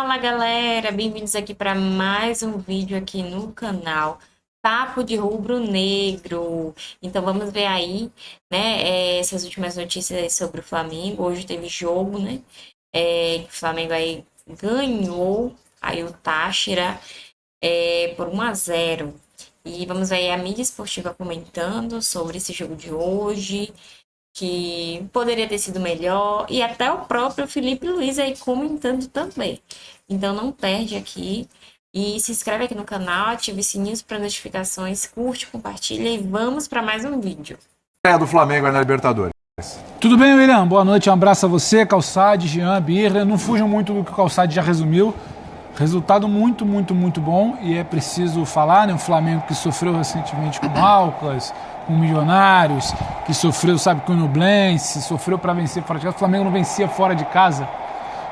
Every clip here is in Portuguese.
Fala galera, bem-vindos aqui para mais um vídeo aqui no canal Papo de Rubro Negro. Então vamos ver aí, né, essas últimas notícias aí sobre o Flamengo. Hoje teve jogo, né, o Flamengo aí ganhou aí o Táchira por 1-0. E vamos ver aí a mídia esportiva comentando sobre esse jogo de hoje, que poderia ter sido melhor, e até o próprio Felipe Luiz aí comentando também. Então não perde aqui e se inscreve aqui no canal, ative o sininho para notificações, curte, compartilha e vamos para mais um vídeo. Do Flamengo na Libertadores. Tudo bem, William? Boa noite, um abraço a você, Calçade, Jean, Birra. Não fujam muito do que o Calçade já resumiu. Resultado muito bom, e é preciso falar, né? Um Flamengo que sofreu recentemente com o Alcas, com o Milionários, que sofreu, sabe, com o Nublense, sofreu para vencer fora de casa. O Flamengo não vencia fora de casa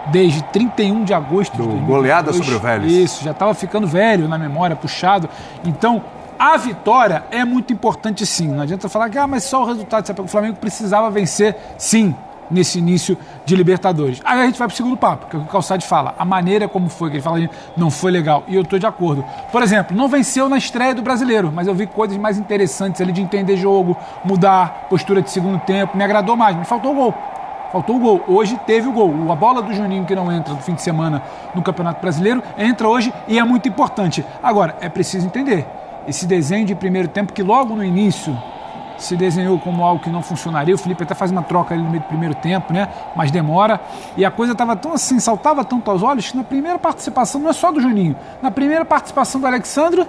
desde 31 de agosto de 2022. Goleada sobre o Vélez. Isso, já estava ficando velho na memória, puxado. Então, a vitória é muito importante sim. Não adianta falar que mas só o resultado. O Flamengo precisava vencer sim, nesse início de Libertadores. Aí a gente vai pro segundo papo, que é o que o Calçade fala. A maneira como foi, que ele fala, não foi legal. E eu tô de acordo. Por exemplo, não venceu na estreia do Brasileiro, mas eu vi coisas mais interessantes ali de entender jogo, mudar postura de segundo tempo. Me agradou mais, me faltou o gol. Faltou o gol. Hoje teve o gol. A bola do Juninho, que não entra no fim de semana no Campeonato Brasileiro, entra hoje e é muito importante. Agora, é preciso entender. Esse desenho de primeiro tempo, que logo no início se desenhou como algo que não funcionaria. O Felipe até faz uma troca ali no meio do primeiro tempo, né? Mas demora. E a coisa estava tão assim, saltava tanto aos olhos, que na primeira participação, não é só do Juninho, na primeira participação do Alexandre,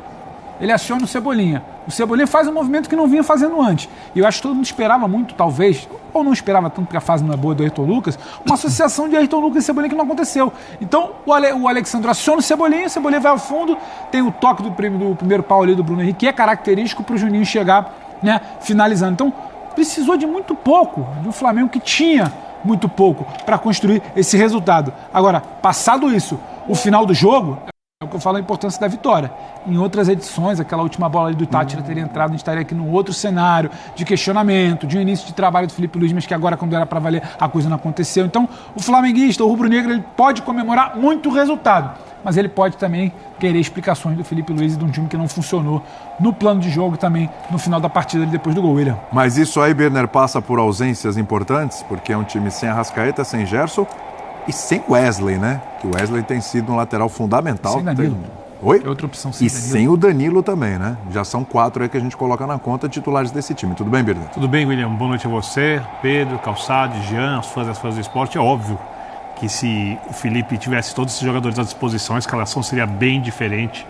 ele aciona o Cebolinha. O Cebolinha faz um movimento que não vinha fazendo antes. E eu acho que todo mundo esperava muito, talvez, ou não esperava tanto porque a fase não é boa do Ayrton Lucas, uma associação de Ayrton Lucas e Cebolinha que não aconteceu. Então o Alexandre aciona o Cebolinha vai ao fundo, tem o toque do primeiro pau ali do Bruno Henrique, que é característico para o Juninho chegar, né, finalizando. Então precisou de muito pouco, de um Flamengo que tinha muito pouco para construir esse resultado. Agora, passado isso, o final do jogo é o que eu falo, a importância da vitória. Em outras edições, aquela última bola ali do Táchira teria entrado, a gente estaria aqui num outro cenário de questionamento, de um início de trabalho do Felipe Luiz, mas que agora, quando era para valer, a coisa não aconteceu. Então, o flamenguista, o rubro-negro, ele pode comemorar muito o resultado, mas ele pode também querer explicações do Felipe Luiz e de um time que não funcionou no plano de jogo também no final da partida, depois do gol, William. Mas isso aí, Birner, passa por ausências importantes, porque é um time sem Arrascaeta, sem Gerson e sem Wesley, né? Que o Wesley tem sido um lateral fundamental. Sem Danilo. Oi? É outra opção, sem Danilo. Sem o Danilo também, né? Já são 4 aí que a gente coloca na conta titulares desse time. Tudo bem, Birner? Tudo bem, William. Boa noite a você, Pedro, Calçade, Jean, as fãs do esporte. É óbvio que se o Felipe tivesse todos esses jogadores à disposição, a escalação seria bem diferente.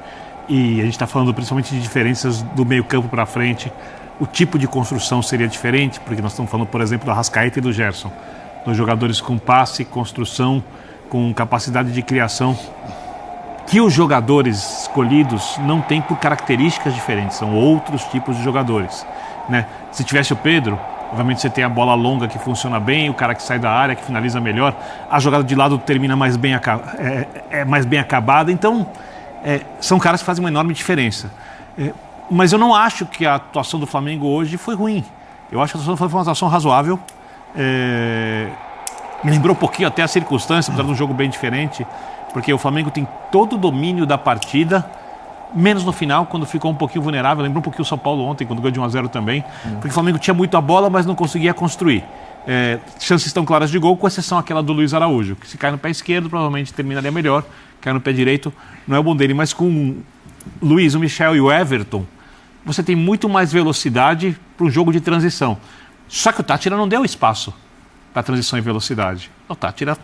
E a gente está falando principalmente de diferenças do meio campo para frente. O tipo de construção seria diferente, porque nós estamos falando, por exemplo, do Arrascaeta e do Gerson. Dois jogadores com passe, construção, com capacidade de criação, que os jogadores escolhidos não têm por características diferentes, são outros tipos de jogadores, né? Se tivesse o Pedro, obviamente você tem a bola longa que funciona bem, o cara que sai da área, que finaliza melhor, a jogada de lado termina mais bem, mais bem acabada, então são caras que fazem uma enorme diferença. Mas eu não acho que a atuação do Flamengo hoje foi ruim, eu acho que a atuação foi uma atuação razoável. Me lembrou um pouquinho até a circunstância, apesar de um jogo bem diferente, porque o Flamengo tem todo o domínio da partida, menos no final, quando ficou um pouquinho vulnerável. Lembrou um pouquinho o São Paulo ontem, quando ganhou de 1-0 também, porque o Flamengo tinha muito a bola, mas não conseguia construir. Chances tão claras de gol, com exceção aquela do Luiz Araújo, que se cai no pé esquerdo, provavelmente terminaria melhor, cai no pé direito, não é o bom dele, mas com o Luiz, o Michel e o Everton, você tem muito mais velocidade para um jogo de transição. Só que o Táchira não deu espaço para transição e velocidade. O Táchira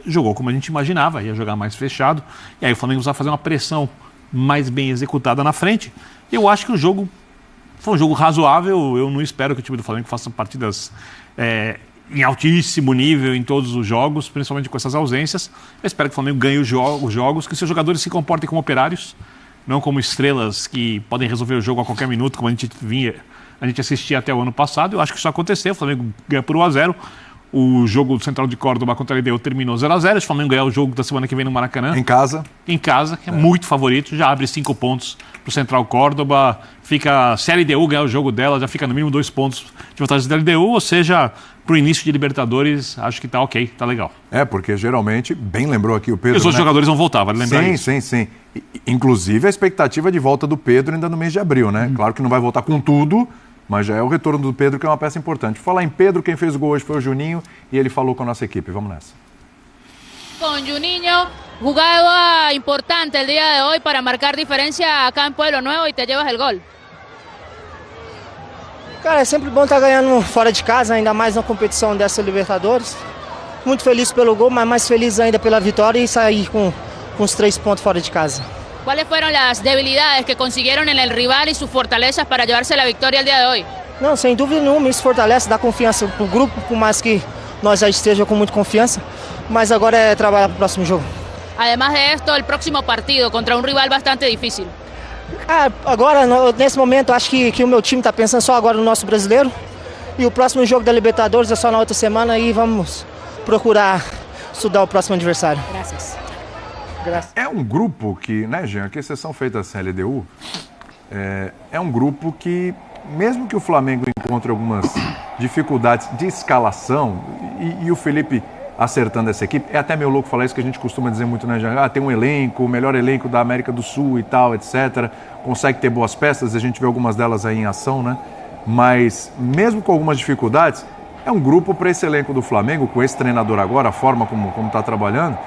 jogou como a gente imaginava, ia jogar mais fechado, e aí o Flamengo precisava fazer uma pressão mais bem executada na frente. Eu acho que o jogo foi um jogo razoável. Eu não espero que o time do Flamengo faça partidas em altíssimo nível em todos os jogos, principalmente com essas ausências. Eu espero que o Flamengo ganhe os jogos, que seus jogadores se comportem como operários, não como estrelas que podem resolver o jogo a qualquer minuto, como a gente assistia até o ano passado. Eu acho que isso aconteceu. O Flamengo ganha por 1-0. O jogo do Central de Córdoba contra a LDU terminou 0-0. Se o Flamengo ganhar o jogo da semana que vem no Maracanã. Em casa. Em casa, que é muito favorito. Já abre 5 pontos pro Central Córdoba. Fica, se a LDU ganhar o jogo dela, já fica no mínimo 2 pontos de vantagem da LDU. Ou seja, pro início de Libertadores, acho que tá ok, tá legal. Porque geralmente, bem lembrou aqui o Pedro. E os outros jogadores vão voltar, vale lembrar isso. Sim. Inclusive a expectativa de volta do Pedro ainda no mês de abril, né? Claro que não vai voltar com tudo, mas já é o retorno do Pedro que é uma peça importante. Por falar em Pedro, quem fez o gol hoje foi o Juninho e ele falou com a nossa equipe. Vamos nessa. Con Juninho, jugada importante el día de hoy para marcar diferencia acá en Pueblo Nuevo y te llevas el gol. Cara, é sempre bom estar ganhando fora de casa, ainda mais na competição dessa Libertadores. Muito feliz pelo gol, mas mais feliz ainda pela vitória e sair com os 3 pontos fora de casa. ¿Cuáles fueron las debilidades que consiguieron en el rival y sus fortalezas para llevarse la victoria el día de hoy? Não, sem dúvida nenhuma, isso fortalece, dá confiança pro grupo, por mais que nós já estejamos com muita confiança, mas agora é trabalhar para o próximo jogo. Además de esto, el próximo partido contra un rival bastante difícil. Agora, nesse momento, acho que o meu time está pensando só agora no nosso brasileiro e o próximo jogo da Libertadores é só na outra semana e vamos procurar estudar o próximo adversário. Gracias. É um grupo que, né, Jean, que exceção feita a LDU, é um grupo que, mesmo que o Flamengo encontre algumas dificuldades de escalação, e o Felipe acertando essa equipe, é até meio louco falar isso, que a gente costuma dizer muito, né, Jean? Tem um elenco, o melhor elenco da América do Sul e tal, etc. Consegue ter boas peças, a gente vê algumas delas aí em ação, né? Mas, mesmo com algumas dificuldades, é um grupo para esse elenco do Flamengo, com esse treinador agora, a forma como está trabalhando,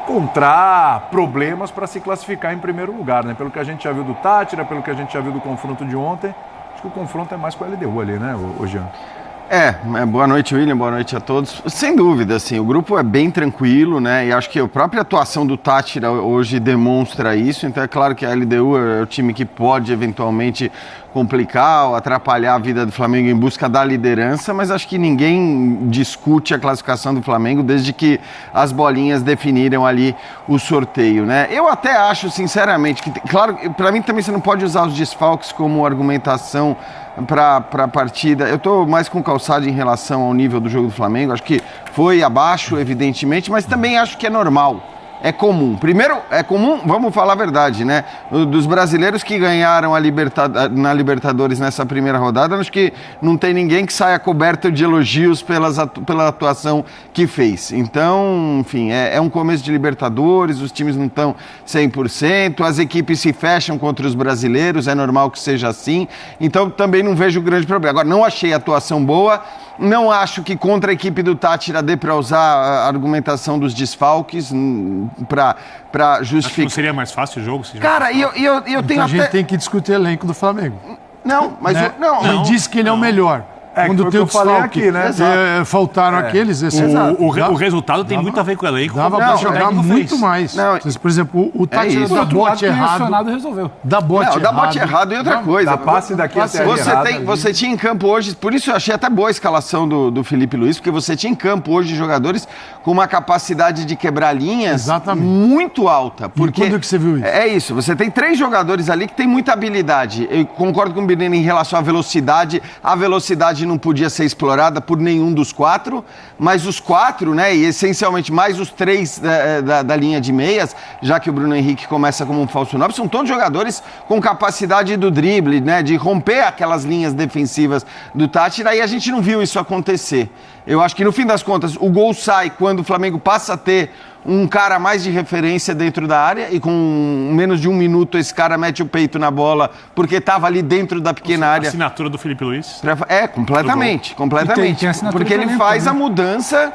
encontrar problemas para se classificar em primeiro lugar, né? Pelo que a gente já viu do Tátira, pelo que a gente já viu do confronto de ontem, acho que o confronto é mais com a LDU ali, né, o Jean? Boa noite, William, boa noite a todos. Sem dúvida, assim, o grupo é bem tranquilo, né, e acho que a própria atuação do Tátira hoje demonstra isso, então é claro que a LDU é o time que pode eventualmente complicar ou atrapalhar a vida do Flamengo em busca da liderança, mas acho que ninguém discute a classificação do Flamengo desde que as bolinhas definiram ali o sorteio, né? Eu até acho, sinceramente, que, claro, para mim também você não pode usar os desfalques como argumentação para a partida. Eu estou mais com calçado em relação ao nível do jogo do Flamengo, acho que foi abaixo, evidentemente, mas também acho que é normal. É comum. Primeiro, é comum, vamos falar a verdade, né? Dos brasileiros que ganharam na Libertadores nessa primeira rodada, acho que não tem ninguém que saia coberto de elogios pela atuação que fez. Então, enfim, é um começo de Libertadores, os times não estão 100%, as equipes se fecham contra os brasileiros, é normal que seja assim. Então, também não vejo grande problema. Agora, não achei a atuação boa. Não acho que contra a equipe do Tátira dê para usar a argumentação dos desfalques para justificar. Acho que não seria mais fácil o jogo? Cara, eu então tenho a gente tem que discutir o elenco do Flamengo. Não, mas né? não disse que ele é o melhor. Quando tem o desfalque, né? Faltaram aqueles. O resultado tem muito a ver com o elenco. Dava para jogar muito mais. Não, por exemplo, o Tátira dá bote errado. Resolveu. Dá bote errado e outra coisa. Dá passe daqui até você tinha em campo hoje, por isso eu achei até boa a escalação do Felipe Luiz, porque você tinha em campo hoje jogadores com uma capacidade de quebrar linhas muito alta. Porque e quando que você viu isso? É isso, você tem 3 jogadores ali que tem muita habilidade. Eu concordo com o Birnini em relação à velocidade. A velocidade não podia ser explorada por nenhum dos 4, mas os 4, né, e essencialmente mais os 3 da linha de meias, já que o Bruno Henrique começa como um falso 9, são todos jogadores com capacidade do drible, né, de romper aquelas linhas defensivas do Tátira, e a gente não viu isso acontecer. Eu acho que no fim das contas o gol sai quando o Flamengo passa a ter um cara mais de referência dentro da área e com menos de 1 minuto esse cara mete o peito na bola porque estava ali dentro da pequena área. A assinatura do Felipe Luiz? Completamente. Tem porque ele faz a mudança,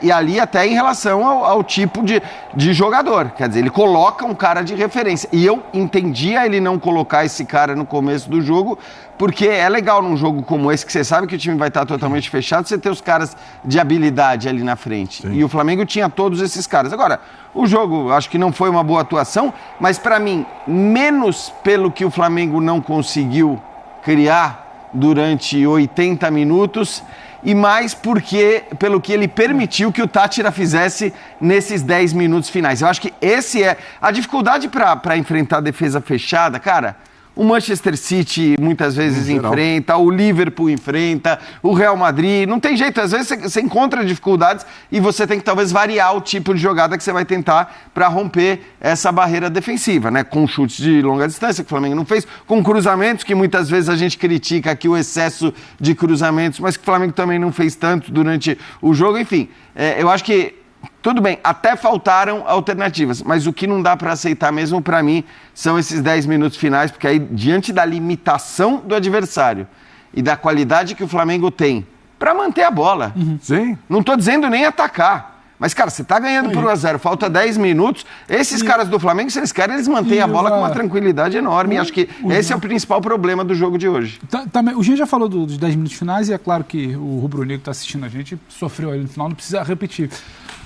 e ali até em relação ao tipo de jogador. Quer dizer, ele coloca um cara de referência. E eu entendia ele não colocar esse cara no começo do jogo, porque é legal num jogo como esse, que você sabe que o time vai estar totalmente fechado, você ter os caras de habilidade ali na frente. Sim. E o Flamengo tinha todos esses caras. Agora, o jogo acho que não foi uma boa atuação, mas para mim, menos pelo que o Flamengo não conseguiu criar durante 80 minutos e mais pelo que ele permitiu que o Tátira fizesse nesses 10 minutos finais. Eu acho que esse é a dificuldade para enfrentar a defesa fechada, cara. o Manchester City muitas vezes enfrenta, o Liverpool enfrenta, o Real Madrid. Não tem jeito, às vezes você encontra dificuldades e você tem que talvez variar o tipo de jogada que você vai tentar para romper essa barreira defensiva, né? Com chutes de longa distância, que o Flamengo não fez, com cruzamentos, que muitas vezes a gente critica aqui o excesso de cruzamentos, mas que o Flamengo também não fez tanto durante o jogo. Enfim, eu acho que tudo bem, até faltaram alternativas, mas o que não dá para aceitar mesmo para mim são esses 10 minutos finais, porque aí, diante da limitação do adversário e da qualidade que o Flamengo tem para manter a bola, Sim. não estou dizendo nem atacar, mas, cara, você está ganhando por 1-0, falta 10 minutos, esses caras do Flamengo, se eles querem, eles mantêm a bola com uma tranquilidade enorme, e acho que esse é o principal problema do jogo de hoje. Também, o Jean já falou dos 10 minutos finais, e é claro que o rubro-negro está assistindo a gente, sofreu ali no final, não precisa repetir.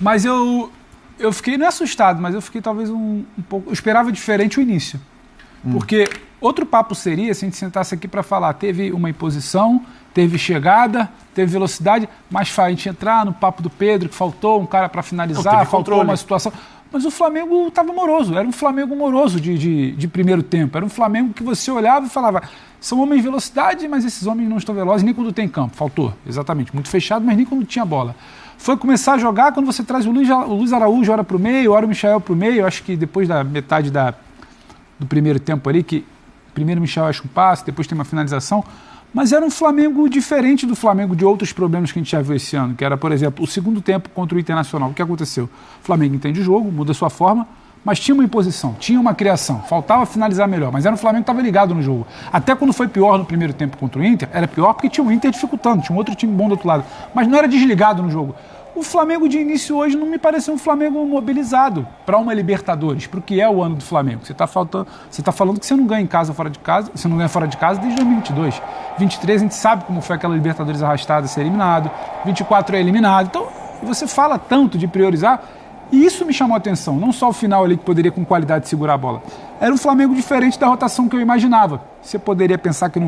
Mas eu fiquei, não é assustado, mas eu fiquei talvez um pouco... Eu esperava diferente o início. Porque outro papo seria, se a gente sentasse aqui para falar, teve uma imposição, teve chegada, teve velocidade, mas a gente entrar no papo do Pedro, que faltou um cara para finalizar, faltou uma situação... Mas o Flamengo estava moroso, era um Flamengo moroso de primeiro tempo. Era um Flamengo que você olhava e falava, são homens de velocidade, mas esses homens não estão velozes nem quando tem campo. Faltou, exatamente. Muito fechado, mas nem quando tinha bola. Foi começar a jogar quando você traz o Luiz Araújo, ora para o meio, ora o Michael para o meio. Eu acho que depois da metade do primeiro tempo ali, que primeiro o Michael acha um passe, depois tem uma finalização. Mas era um Flamengo diferente do Flamengo de outros problemas que a gente já viu esse ano, que era, por exemplo, o segundo tempo contra o Internacional. O que aconteceu? O Flamengo entende o jogo, muda a sua forma, mas tinha uma imposição, tinha uma criação, faltava finalizar melhor, mas era um Flamengo que estava ligado no jogo. Até quando foi pior no primeiro tempo contra o Inter, era pior porque tinha o Inter dificultando, tinha um outro time bom do outro lado, mas não era desligado no jogo. O Flamengo de início hoje não me pareceu um Flamengo mobilizado para uma Libertadores, para o que é o ano do Flamengo. Você está falando que você não ganha em casa, fora de casa, você não ganha fora de casa desde 2022. 23 a gente sabe como foi aquela Libertadores arrastada, ser eliminado. 24 é eliminado. Então, você fala tanto de priorizar, e isso me chamou a atenção. Não só o final ali que poderia com qualidade segurar a bola. Era um Flamengo diferente da rotação que eu imaginava. Você poderia pensar que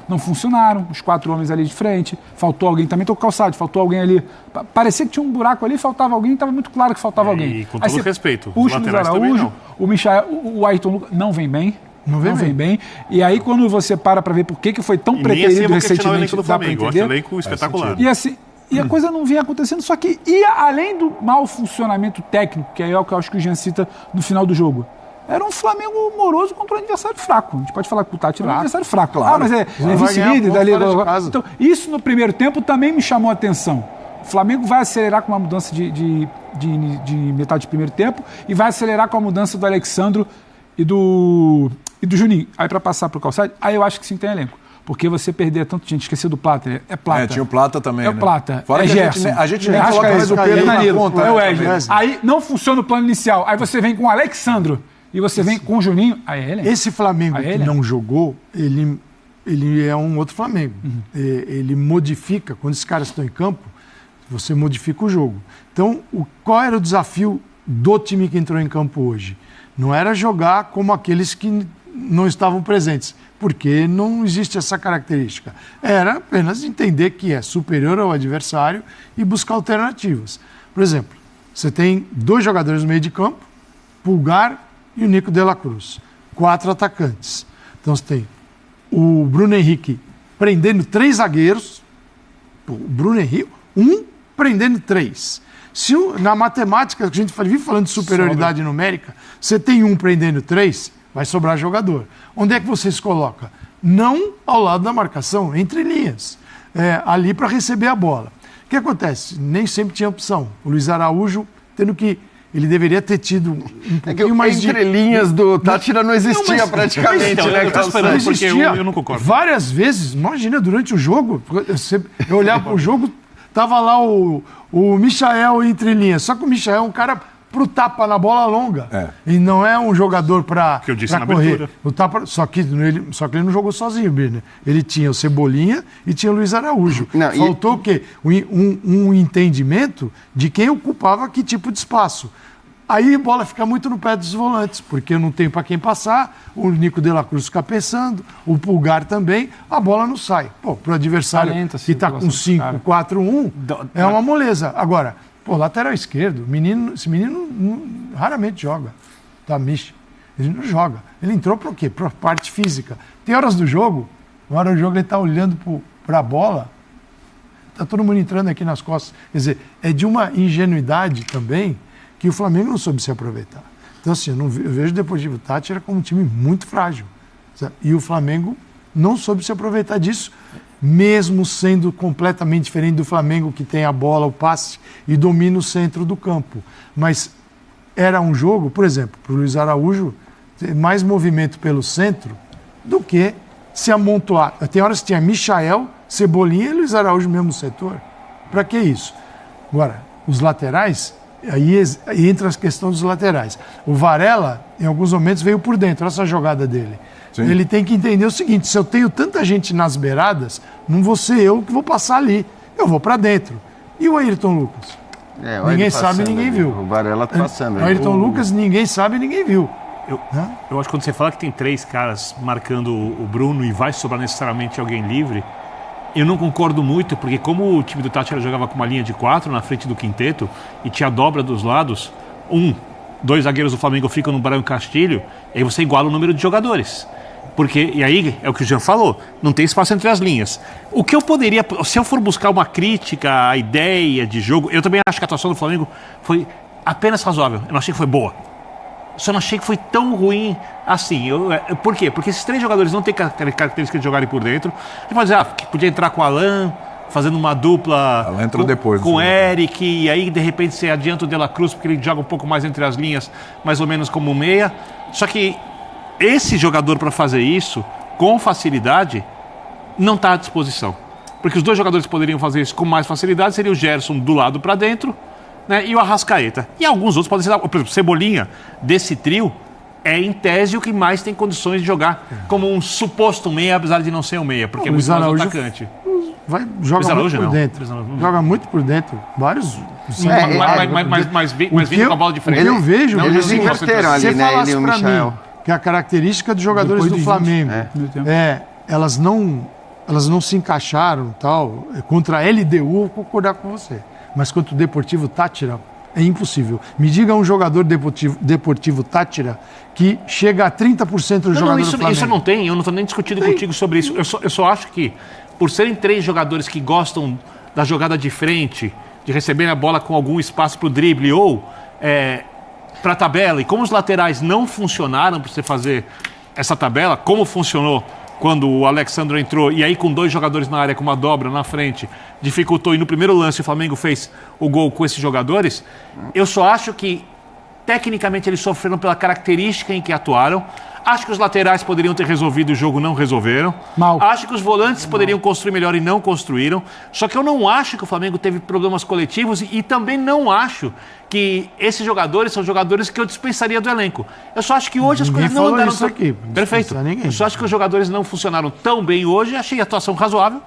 não funcionaram, os 4 homens ali de frente, faltou alguém, também tô calçado, faltou alguém ali. Parecia que tinha um buraco ali, faltava alguém, estava muito claro que faltava alguém. E com todo respeito, os laterais também não. O Michael, o Ayrton Lucas não vem bem. Não vem bem. E aí, quando você para ver por que foi tão preterido recentemente, do Flamengo, eu acho o elenco espetacular. E assim, e a coisa não vinha acontecendo, só que ia além do mau funcionamento técnico, que é o que eu acho que o Jean cita no final do jogo. Era um Flamengo moroso contra um adversário fraco. A gente pode falar que o Tati era um adversário fraco. Claro. Ah, mas é vice-líder dali. Então, isso no primeiro tempo também me chamou a atenção. O Flamengo vai acelerar com uma mudança de metade de primeiro tempo e vai acelerar com a mudança do Alexandro e do Juninho. Aí para passar para o Calçado, aí eu acho que sim tem elenco. Porque você perder tanto gente, esqueceu do Plata, é Plata. Tinha o Plata também, É o Plata, Fora é Gerson. A gente nem coloca mais o Pedro na conta. É o Wesley. Aí não funciona o plano inicial. Aí você vem com o Alexandro e você vem com o Juninho. Aí é ele. Esse Flamengo que não jogou, ele é um outro Flamengo. Ele modifica, quando esses caras estão em campo, você modifica o jogo. Então, qual era o desafio do time que entrou em campo hoje? Não era jogar como aqueles que não estavam presentes, porque não existe essa característica. Era apenas entender que é superior ao adversário e buscar alternativas. Por exemplo, você tem 2 jogadores no meio de campo, Pulgar e o Nico de la Cruz. 4 atacantes. Então você tem o Bruno Henrique prendendo 3 zagueiros, o Bruno Henrique, prendendo 3. Na matemática, que a gente vive falando de superioridade numérica, você tem prendendo 3, vai sobrar jogador. Onde é que você se coloca? Não ao lado da marcação, entre linhas. Ali para receber a bola. O que acontece? Nem sempre tinha opção. O Luiz Araújo, tendo que... Ele deveria ter tido um pouquinho mais de... Entre linhas do Tátira não existia praticamente, né? Eu porque eu não concordo. Várias vezes, imagina, durante o jogo, eu olhava para o jogo, tava lá o Michael entre linhas. Só que o Michael é um cara pro tapa na bola longa. E não é um jogador para correr. O tapa, só que ele não jogou sozinho, Birner. Ele tinha o Cebolinha e tinha o Luiz Araújo. Faltou o quê? Um entendimento de quem ocupava que tipo de espaço. Aí a bola fica muito no pé dos volantes, porque não tem para quem passar, o Nico de la Cruz fica pensando, o Pulgar também, a bola não sai. Pro adversário que está com 5-4-1, é uma moleza. Agora, lateral esquerdo, esse menino raramente joga. Tá, Mich. Ele não joga. Ele entrou para o quê? Para a parte física. Tem horas do jogo, na hora do jogo ele está olhando para a bola, está todo mundo entrando aqui nas costas. Quer dizer, é de uma ingenuidade também que o Flamengo não soube se aproveitar. Então, assim, eu vejo o Deportivo Táchira como um time muito frágil. Sabe? E o Flamengo não soube se aproveitar disso, mesmo sendo completamente diferente do Flamengo, que tem a bola, o passe e domina o centro do campo. Mas era um jogo, por exemplo, para o Luiz Araújo, ter mais movimento pelo centro do que se amontoar. Tem horas que tinha Michael, Cebolinha e Luiz Araújo no mesmo setor. Para que isso? Agora, os laterais, aí entra a questão dos laterais. O Varela, em alguns momentos, veio por dentro, essa jogada dele. Sim. Ele tem que entender o seguinte, se eu tenho tanta gente nas beiradas, não vou ser eu que vou passar ali. Eu vou para dentro. E o Ayrton Lucas? Ninguém sabe, ninguém viu. O Varela tá passando. O Ayrton Lucas, ninguém sabe, ninguém viu. Eu acho que quando você fala que tem 3 caras marcando o Bruno e vai sobrar necessariamente alguém livre, eu não concordo muito, porque como o time do Táchira jogava com uma linha de 4 na frente do quinteto e tinha a dobra dos lados, 2 zagueiros do Flamengo ficam no Barão Castilho, e aí você iguala o número de jogadores. Porque, e aí é o que o Jean falou, não tem espaço entre as linhas. O que eu poderia, se eu for buscar uma crítica à ideia de jogo, eu também acho que a atuação do Flamengo foi apenas razoável, eu não achei que foi boa. Só não achei que foi tão ruim assim. Por quê? Porque esses 3 jogadores não têm característica de jogarem por dentro. Você pode dizer, que podia entrar com o Alan, fazendo uma dupla com o Eric, e aí de repente você adianta o De La Cruz, porque ele joga um pouco mais entre as linhas, mais ou menos como meia. Só que esse jogador para fazer isso, com facilidade, não está à disposição. Porque os 2 jogadores que poderiam fazer isso com mais facilidade seriam o Gerson do lado para dentro, né, e o Arrascaeta. E alguns outros podem ser, por exemplo, Cebolinha, desse trio, é em tese o que mais tem condições de jogar como um suposto meia, apesar de não ser um meia, porque é muito mais atacante. Joga muito por dentro. Joga muito por dentro. Vários. Mas vindo com a bola de frente. Eu vejo. Eles inverteram ali, né? Ele e o Michael. Que a característica dos jogadores do Flamengo elas não se encaixaram tal. Contra a LDU, eu vou concordar com você. Mas contra o Deportivo Táchira, é impossível. Me diga um jogador Deportivo Táchira que chega a 30% do jogador do Flamengo. Isso eu não tenho, eu não estou nem discutindo contigo sobre isso. Eu só acho que, por serem 3 jogadores que gostam da jogada de frente, de receber a bola com algum espaço para o drible ou para a tabela, e como os laterais não funcionaram para você fazer essa tabela, como funcionou quando o Alexandre entrou, e aí com 2 jogadores na área, com uma dobra na frente, dificultou, e no primeiro lance o Flamengo fez o gol com esses jogadores, eu só acho que, tecnicamente, eles sofreram pela característica em que atuaram. Acho que os laterais poderiam ter resolvido o jogo, não resolveram. Acho que os volantes poderiam construir melhor e não construíram. Só que eu não acho que o Flamengo teve problemas coletivos e também não acho que esses jogadores são jogadores que eu dispensaria do elenco. Eu só acho que hoje as coisas não andaram tão... Perfeito. Eu só acho que os jogadores não funcionaram tão bem hoje. Achei a atuação razoável.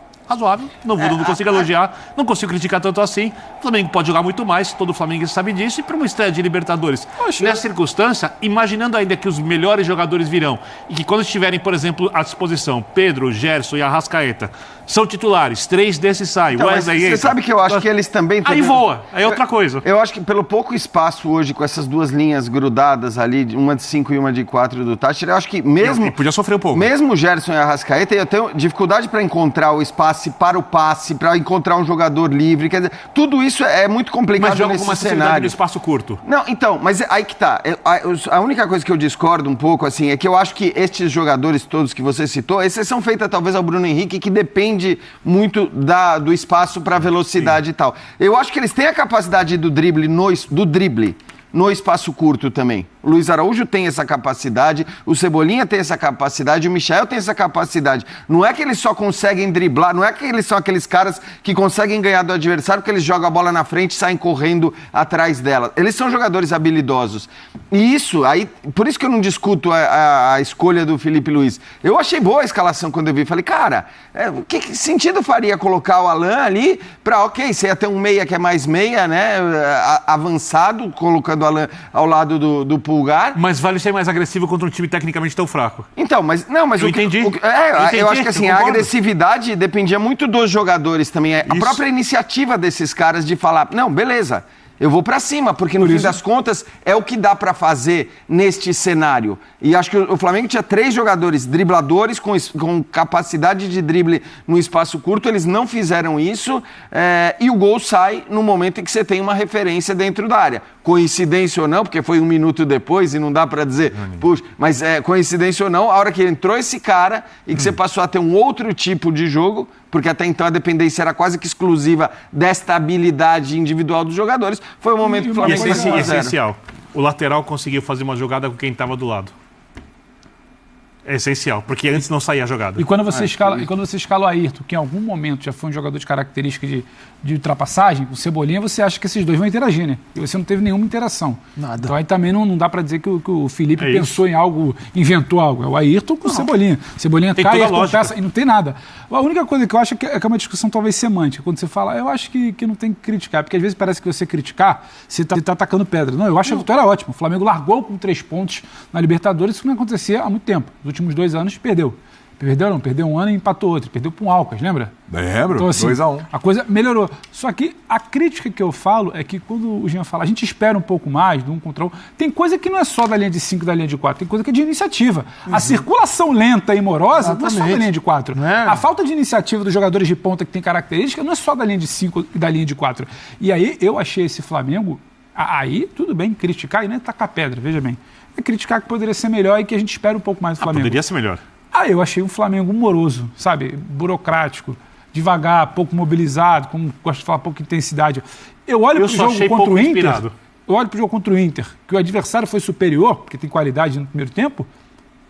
Não consigo elogiar, não consigo criticar tanto assim. O Flamengo pode jogar muito mais, todo Flamengo sabe disso. E para uma estreia de Libertadores, nessa circunstância, imaginando ainda que os melhores jogadores virão e que quando estiverem, por exemplo, à disposição, Pedro, Gerson e Arrascaeta são titulares, 3 desses saem. Então, você sabe que eu acho que eles também... Aí voa, aí é outra coisa. Eu acho que pelo pouco espaço hoje, com essas 2 linhas grudadas ali, uma de 5 e uma de 4 do Táchira, eu acho que mesmo... Podia sofrer um pouco. Mesmo o Gerson e a Arrascaeta, eu tenho dificuldade para encontrar o espaço para o passe, para encontrar um jogador livre, quer dizer, tudo isso é muito complicado nesse cenário. Mas joga com uma facilidade no espaço curto. Não, então, mas aí que tá. A única coisa que eu discordo um pouco, assim, é que eu acho que estes jogadores todos que você citou, exceção feita talvez ao Bruno Henrique, que depende muito do espaço para velocidade e tal. Eu acho que eles têm a capacidade do drible no espaço curto também. O Luiz Araújo tem essa capacidade, o Cebolinha tem essa capacidade, o Michael tem essa capacidade. Não é que eles só conseguem driblar, não é que eles são aqueles caras que conseguem ganhar do adversário porque eles jogam a bola na frente e saem correndo atrás dela. Eles são jogadores habilidosos. E isso, aí, por isso que eu não discuto a escolha do Felipe Luiz. Eu achei boa a escalação quando eu vi. Falei, cara, que sentido faria colocar o Alan ali para, você ia ter um meia que é mais meia, né, avançado, colocando o Alan ao lado do Pulgar. Mas vale ser mais agressivo contra um time tecnicamente tão fraco. Então, mas eu entendi. Eu acho que assim, a agressividade dependia muito dos jogadores também. A própria iniciativa desses caras de falar, não, beleza, Eu vou para cima, porque no fim das contas é o que dá para fazer neste cenário. E acho que o Flamengo tinha 3 jogadores dribladores com capacidade de drible no espaço curto, eles não fizeram isso, e o gol sai no momento em que você tem uma referência dentro da área. Coincidência ou não, porque foi 1 minuto depois e não dá para dizer, puxa, mas coincidência ou não, a hora que entrou esse cara e que você passou a ter um outro tipo de jogo, porque até então a dependência era quase que exclusiva desta habilidade individual dos jogadores, foi o momento que o Flamengo E essencial, o lateral conseguiu fazer uma jogada com quem estava do lado. É essencial, porque antes não saía a jogada. E quando você escala o Ayrton, que em algum momento já foi um jogador de característica de ultrapassagem, o Cebolinha, você acha que esses dois vão interagir, né? E você não teve nenhuma interação. Nada. Então aí também não dá pra dizer que o Felipe pensou em algo, inventou algo. É o Ayrton com o Cebolinha. Cebolinha tem cai, Ayrton peça, e não tem nada. A única coisa que eu acho é uma discussão talvez semântica. Quando você fala, eu acho que não tem que criticar, porque às vezes parece que você criticar, você tá atacando pedra. Não, eu acho que a vitória é ótima. O Flamengo largou com 3 pontos na Libertadores, isso não acontecia há muito tempo. Nos últimos 2 anos perdeu. Perdeu um ano e empatou outro. Perdeu para um Alcas, lembra? Lembro, então, assim, 2-1. A coisa melhorou. Só que a crítica que eu falo é que quando o Jean fala, a gente espera um pouco mais do 1 contra 1, tem coisa que não é só da linha de 5 da linha de 4, tem coisa que é de iniciativa. A circulação lenta e morosa não é só da linha de 4. A falta de iniciativa dos jogadores de ponta que tem característica não é só da linha de 5 e da linha de 4. E aí eu achei esse Flamengo, aí tudo bem, criticar e não é tacar pedra, veja bem. É criticar que poderia ser melhor e que a gente espera um pouco mais do Flamengo. Poderia ser melhor. Eu achei um Flamengo moroso, sabe? Burocrático, devagar, pouco mobilizado, como gosto de falar, pouca intensidade. Eu olho para o jogo contra o Inter. Eu olho para o jogo contra o Inter, que o adversário foi superior, porque tem qualidade no primeiro tempo,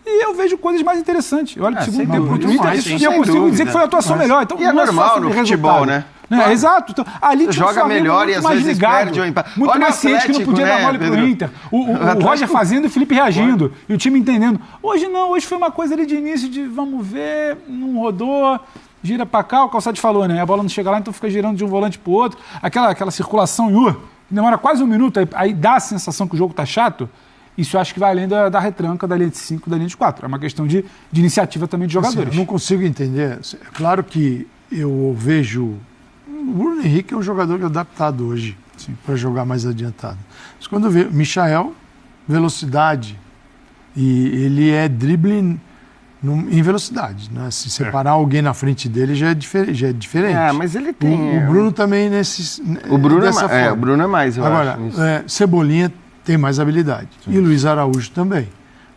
e eu vejo coisas mais interessantes. Eu olho para o segundo tempo contra o Inter e eu consigo dizer que foi a atuação melhor. Então, e é normal no futebol, né? Exato. Então, ali tinha joga melhor e às vezes ligado, perde o empate. muito mais ciente que não podia dar mole pro Inter. O Roger fazendo e o Felipe reagindo. E o time entendendo. Hoje não, hoje foi uma coisa ali de início de vamos ver, não rodou, gira pra cá, o Calçade falou, né? A bola não chega lá, então fica girando de um volante pro outro. Aquela circulação demora quase 1 minuto, aí dá a sensação que o jogo tá chato. Isso eu acho que vai além da retranca da linha de 5 da linha de 4. É uma questão de iniciativa também de jogadores. Assim, eu não consigo entender. É claro que eu vejo... O Bruno Henrique é um jogador adaptado hoje para jogar mais adiantado. Mas quando eu vejo Michael, velocidade, e ele é drible em velocidade. Né? Se separar alguém na frente dele já é diferente. Mas ele tem... O Bruno também o Bruno dessa forma. O Bruno é mais, eu Agora, acho. Cebolinha tem mais habilidade. Sim. E Luiz Araújo também.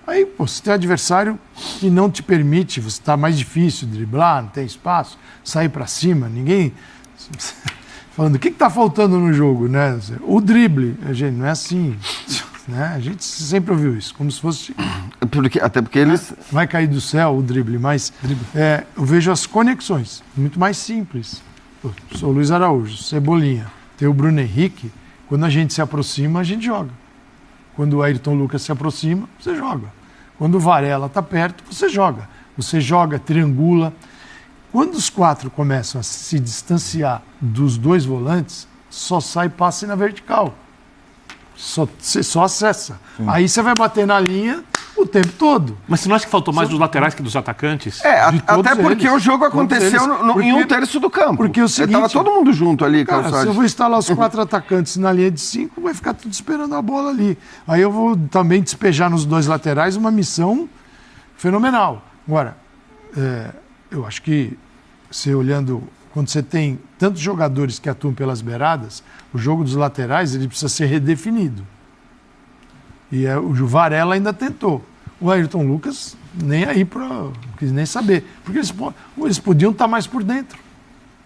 Aí, você tem adversário que não te permite, você está mais difícil de driblar, não tem espaço, sair para cima, ninguém... Falando, o que está faltando no jogo, né? O drible, gente, não é assim, né? A gente sempre ouviu isso, como se fosse... Até porque eles... Vai cair do céu o drible, mas eu vejo as conexões, muito mais simples. Eu sou o Luiz Araújo, Cebolinha, tem o Bruno Henrique, quando a gente se aproxima, a gente joga. Quando o Ayrton Lucas se aproxima, você joga. Quando o Varela está perto, você joga. Você joga, triangula. Quando os 4 começam a se distanciar dos 2 volantes, só sai passe na vertical. Você só acessa. Aí você vai bater na linha o tempo todo. Mas você não acha que faltou mais dos laterais que dos atacantes? Até porque o jogo aconteceu em 1/3 do campo. Porque o seguinte... Estava todo mundo junto ali, Calçade. Se eu vou instalar os 4 atacantes na linha de 5, vai ficar tudo esperando a bola ali. Aí eu vou também despejar nos 2 laterais uma missão fenomenal. Agora, eu acho que você olhando, quando você tem tantos jogadores que atuam pelas beiradas, o jogo dos laterais ele precisa ser redefinido. E o Varela ainda tentou. O Ayrton Lucas nem aí não quis nem saber. Porque eles podiam estar mais por dentro.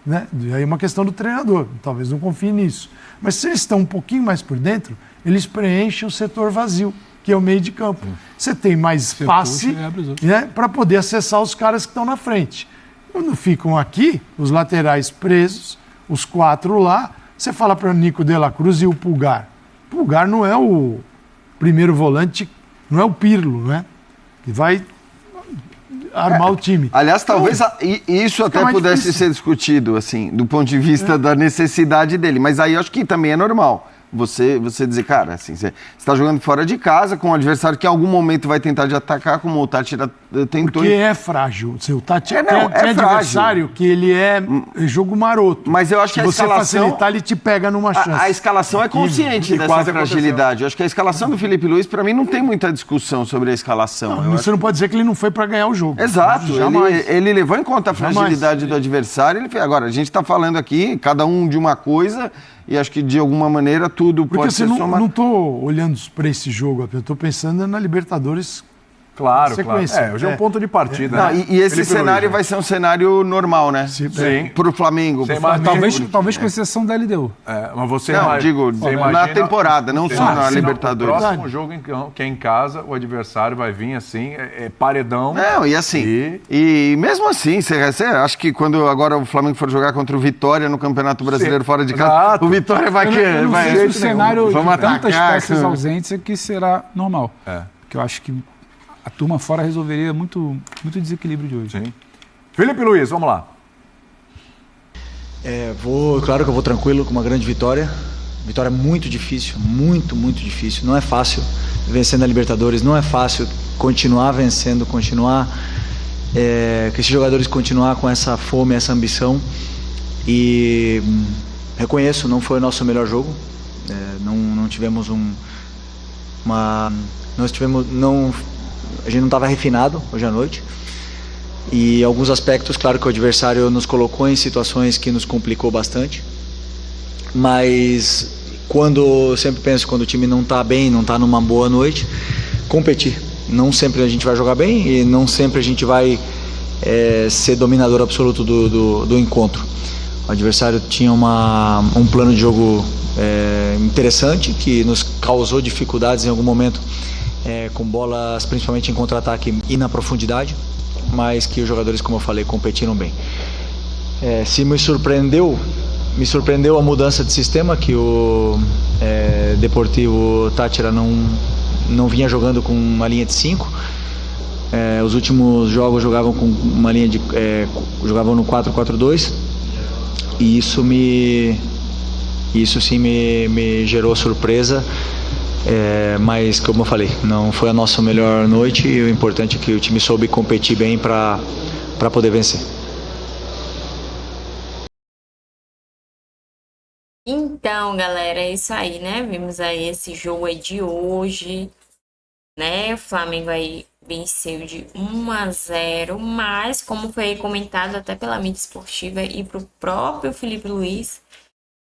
Né? E aí é uma questão do treinador. Talvez não confie nisso. Mas se eles estão um pouquinho mais por dentro, eles preenchem o setor vazio, que é o meio de campo. Você tem mais passe, né, para poder acessar os caras que estão na frente. Quando ficam aqui, os laterais presos, os 4 lá, você fala para o Nico de la Cruz e o Pulgar. Pulgar não é o primeiro volante, não é o Pirlo, né? Que vai armar o time. Aliás, talvez isso até pudesse ser discutido, assim, do ponto de vista da necessidade dele. Mas aí eu acho que também é normal. você dizer, cara, assim, você está jogando fora de casa com um adversário que em algum momento vai tentar te atacar, como o Táchira tentou. Porque é frágil. O Táchira é adversário que ele é jogo maroto. Mas eu acho que se você facilitar, ele te pega numa chance. A escalação é consciente dessa fragilidade. Eu acho que a escalação do Felipe Luiz, para mim, não tem muita discussão sobre a escalação. Você não pode dizer que ele não foi para ganhar o jogo. Exato. Ele levou em conta a fragilidade do adversário. Agora, a gente está falando aqui, cada um de uma coisa, e acho que de alguma maneira tudo pode ser somado. Eu não estou olhando para esse jogo, eu estou pensando na Libertadores. Claro. Hoje é um ponto de partida. Né? E esse Felipe cenário Luiz, vai ser um cenário normal, né? Sim. Para o Flamengo. Talvez com exceção da LDU. Mas você na temporada, não só na Libertadores. O próximo jogo que é em casa, o adversário vai vir assim, paredão. Não, e assim, e mesmo assim, você acha que quando agora o Flamengo for jogar contra o Vitória no Campeonato Brasileiro fora de casa, o Vitória vai querer. Eu não sei se o cenário de tantas peças ausentes é que será normal. Porque eu acho que a turma fora resolveria muito desequilíbrio de hoje. Sim. Felipe Luiz, vamos lá. Claro que eu vou tranquilo com uma grande vitória. Vitória muito difícil, muito difícil. Não é fácil vencer na Libertadores, não é fácil continuar vencendo, continuar que esses jogadores continuar com essa fome, essa ambição. E reconheço, não foi o nosso melhor jogo. Não tivemos a gente não estava refinado hoje à noite, e alguns aspectos, claro que o adversário nos colocou em situações que nos complicou bastante, mas eu sempre penso, quando o time não está bem, não está numa boa noite, competir. Não sempre a gente vai jogar bem e não sempre a gente vai ser dominador absoluto do encontro. O adversário tinha um plano de jogo interessante, que nos causou dificuldades em algum momento, com bolas principalmente em contra-ataque e na profundidade, mas que os jogadores, como eu falei, competiram bem. Se me surpreendeu a mudança de sistema, que o Deportivo Táchira não vinha jogando com uma linha de 5. Os últimos jogos jogavam com uma linha jogavam no 4-4-2, e isso sim me gerou surpresa. Mas, como eu falei, não foi a nossa melhor noite, e o importante é que o time soube competir bem para poder vencer. Então, galera, é isso aí, né? Vimos aí esse jogo aí de hoje, né? O Flamengo aí venceu de 1-0, mas, como foi comentado até pela mídia esportiva e pro próprio Felipe Luiz,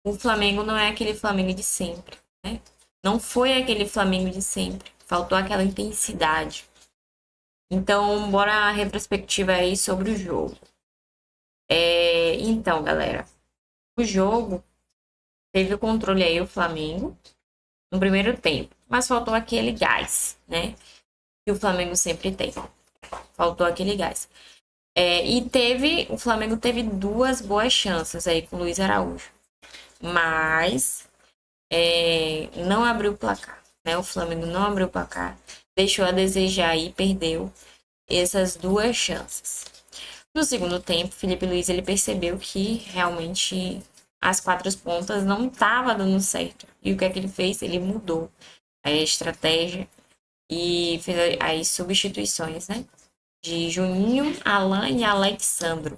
o Flamengo não é aquele Flamengo de sempre, né? Não foi aquele Flamengo de sempre. Faltou aquela intensidade. Então, bora a retrospectiva aí sobre o jogo. Então, galera, o jogo teve o controle aí o Flamengo no primeiro tempo, mas faltou aquele gás, né? Que o Flamengo sempre tem. Faltou aquele gás. E o Flamengo teve 2 boas chances aí com o Luiz Araújo, mas não abriu o placar, né? O Flamengo não abriu o placar, deixou a desejar e perdeu essas 2 chances. No segundo tempo, Felipe Luiz ele percebeu que realmente as 4 pontas não estavam dando certo. E o que é que ele fez? Ele mudou a estratégia e fez as substituições, né? De Juninho, Alan e Alexandro.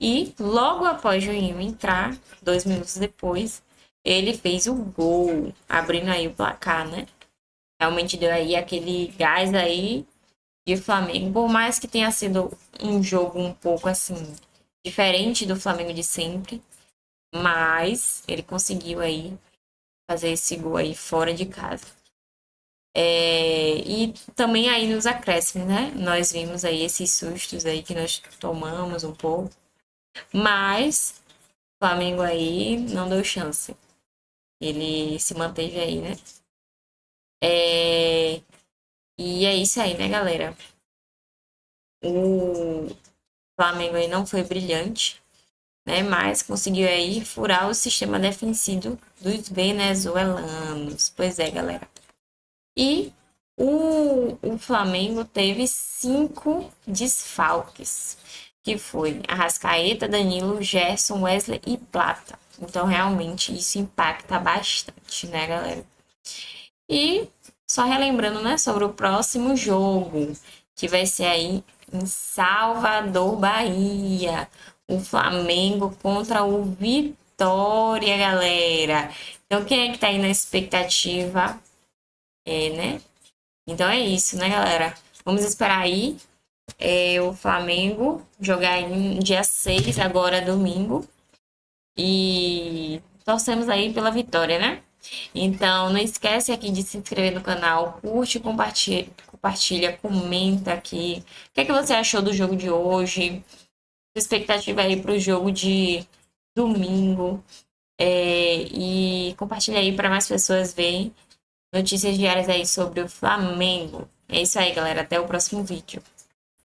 E logo após Juninho entrar, 2 minutos depois, ele fez o gol, abrindo aí o placar, né? Realmente deu aí aquele gás aí de Flamengo. Por mais que tenha sido um jogo um pouco assim, diferente do Flamengo de sempre, mas ele conseguiu aí fazer esse gol aí fora de casa. E também aí nos acréscimos, né? Nós vimos aí esses sustos aí que nós tomamos um pouco, mas o Flamengo aí não deu chance. Ele se manteve aí, né? E é isso aí, né, galera? O Flamengo aí não foi brilhante, né? Mas conseguiu aí furar o sistema defensivo dos venezuelanos. Pois é, galera. E o Flamengo teve 5 desfalques. que foi Arrascaeta, Danilo, Gerson, Wesley e Plata. Então, realmente, isso impacta bastante, né, galera? E só relembrando, né, sobre o próximo jogo, que vai ser aí em Salvador, Bahia. O Flamengo contra o Vitória, galera. Então, quem é que tá aí na expectativa? Né? Então é isso, né, galera? Vamos esperar aí o Flamengo jogar aí no dia 6, agora domingo. E torcemos aí pela vitória, né? Então, não esquece aqui de se inscrever no canal, curte, compartilha, comenta aqui. O que é que você achou do jogo de hoje? Expectativa aí para o jogo de domingo. E compartilha aí para mais pessoas verem notícias diárias aí sobre o Flamengo. É isso aí, galera. Até o próximo vídeo.